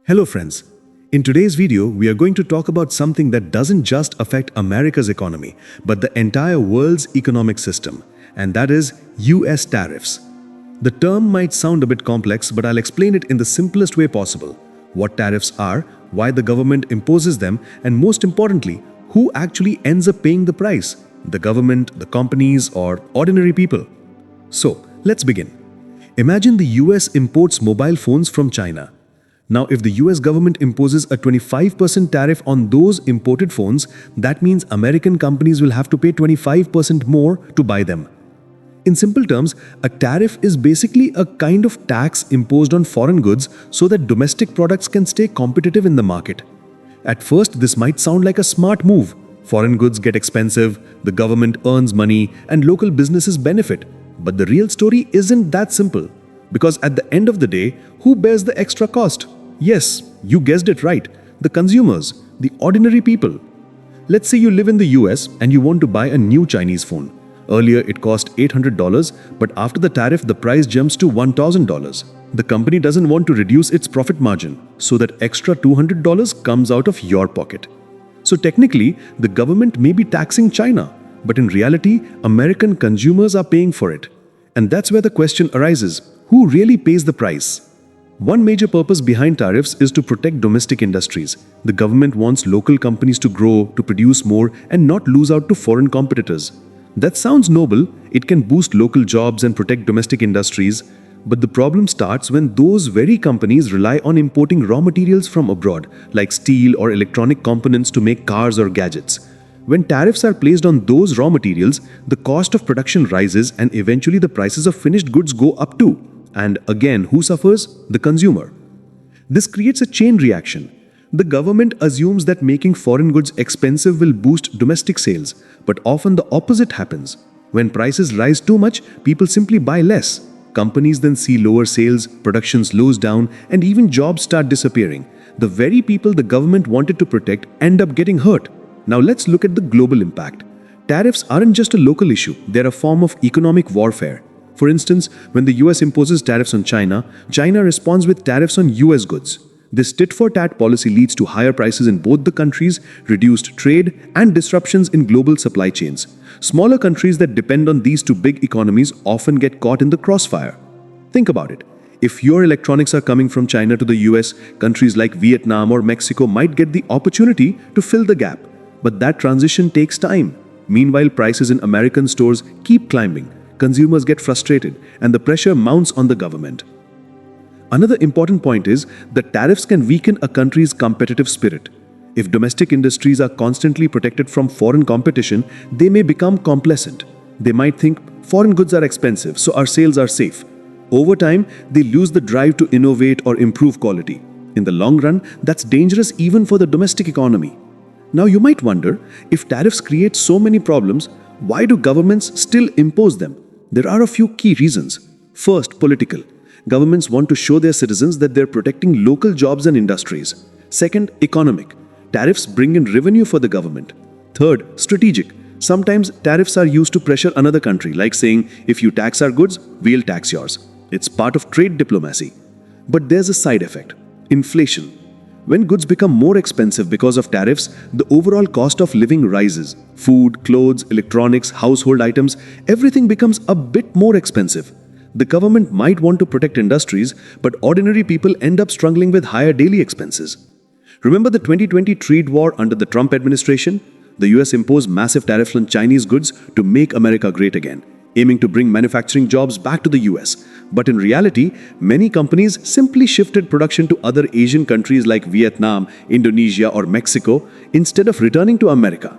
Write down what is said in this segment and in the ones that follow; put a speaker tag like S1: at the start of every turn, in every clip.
S1: Hello friends. In today's video, we are going to talk about something that doesn't just affect America's economy, but the entire world's economic system, and that is US tariffs. The term might sound a bit complex, but I'll explain it in the simplest way possible. What tariffs are, why the government imposes them, and most importantly, who actually ends up paying the price? The government, the companies, or ordinary people? So, let's begin. Imagine the US imports mobile phones from China. Now, if the US government imposes a 25% tariff on those imported phones, that means American companies will have to pay 25% more to buy them. In simple terms, a tariff is basically a kind of tax imposed on foreign goods so that domestic products can stay competitive in the market. At first, this might sound like a smart move. Foreign goods get expensive, the government earns money, and local businesses benefit. But the real story isn't that simple. Because at the end of the day, who bears the extra cost? Yes, you guessed it right. The consumers, the ordinary people. Let's say you live in the US and you want to buy a new Chinese phone. Earlier it cost $800, but after the tariff the price jumps to $1,000. The company doesn't want to reduce its profit margin, so that extra $200 comes out of your pocket. So technically, the government may be taxing China, but in reality, American consumers are paying for it. And that's where the question arises. Who really pays the price? One major purpose behind tariffs is to protect domestic industries. The government wants local companies to grow, to produce more, and not lose out to foreign competitors. That sounds noble. It can boost local jobs and protect domestic industries. But the problem starts when those very companies rely on importing raw materials from abroad, like steel or electronic components to make cars or gadgets. When tariffs are placed on those raw materials, the cost of production rises and eventually the prices of finished goods go up too. And again, who suffers? The consumer. This creates a chain reaction. The government assumes that making foreign goods expensive will boost domestic sales, but often the opposite happens. When prices rise too much, people simply buy less. Companies then see lower sales, production slows down, and even jobs start disappearing. The very people the government wanted to protect end up getting hurt. Now let's look at the global impact. Tariffs aren't just a local issue, they're a form of economic warfare. For instance, when the US imposes tariffs on China, China responds with tariffs on US goods. This tit-for-tat policy leads to higher prices in both the countries, reduced trade, and disruptions in global supply chains. Smaller countries that depend on these two big economies often get caught in the crossfire. Think about it. If your electronics are coming from China to the US, countries like Vietnam or Mexico might get the opportunity to fill the gap. But that transition takes time. Meanwhile, prices in American stores keep climbing. Consumers get frustrated, and the pressure mounts on the government. Another important point is that tariffs can weaken a country's competitive spirit. If domestic industries are constantly protected from foreign competition, they may become complacent. They might think foreign goods are expensive, so our sales are safe. Over time, they lose the drive to innovate or improve quality. In the long run, that's dangerous even for the domestic economy. Now you might wonder, if tariffs create so many problems, why do governments still impose them? There are a few key reasons. First, political. Governments want to show their citizens that they're protecting local jobs and industries. Second, economic. Tariffs bring in revenue for the government. Third, strategic. Sometimes tariffs are used to pressure another country, like saying, if you tax our goods, we'll tax yours. It's part of trade diplomacy. But there's a side effect. Inflation. When goods become more expensive because of tariffs, the overall cost of living rises. Food, clothes, electronics, household items, everything becomes a bit more expensive. The government might want to protect industries, but ordinary people end up struggling with higher daily expenses. Remember the 2020 trade war under the Trump administration? The US imposed massive tariffs on Chinese goods to make America great again, aiming to bring manufacturing jobs back to the US. But in reality, many companies simply shifted production to other Asian countries like Vietnam, Indonesia, or Mexico instead of returning to America.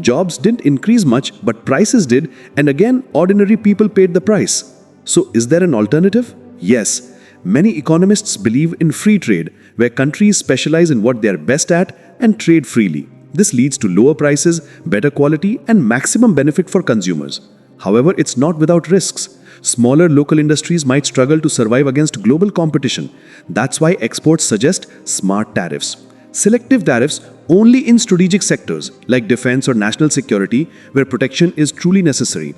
S1: Jobs didn't increase much, but prices did, and again, ordinary people paid the price. So is there an alternative? Yes. Many economists believe in free trade, where countries specialize in what they are best at and trade freely. This leads to lower prices, better quality, and maximum benefit for consumers. However, it's not without risks. Smaller local industries might struggle to survive against global competition. That's why experts suggest smart tariffs. Selective tariffs only in strategic sectors like defense or national security where protection is truly necessary.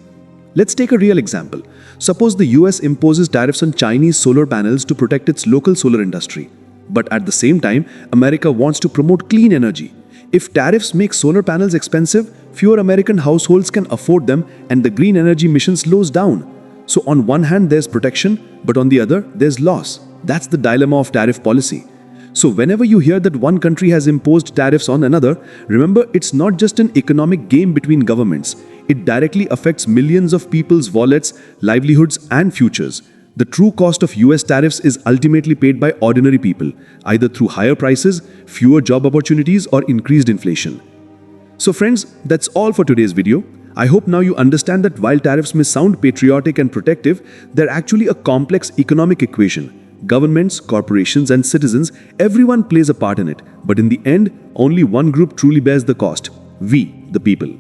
S1: Let's take a real example. Suppose the US imposes tariffs on Chinese solar panels to protect its local solar industry. But at the same time, America wants to promote clean energy. If tariffs make solar panels expensive, fewer American households can afford them and the green energy mission slows down. So on one hand there's protection, but on the other there's loss. That's the dilemma of tariff policy. So whenever you hear that one country has imposed tariffs on another, remember it's not just an economic game between governments. It directly affects millions of people's wallets, livelihoods and futures. The true cost of US tariffs is ultimately paid by ordinary people, either through higher prices, fewer job opportunities or increased inflation. So friends, that's all for today's video. I hope now you understand that while tariffs may sound patriotic and protective, they're actually a complex economic equation. Governments, corporations and citizens, everyone plays a part in it. But in the end, only one group truly bears the cost: we, the people.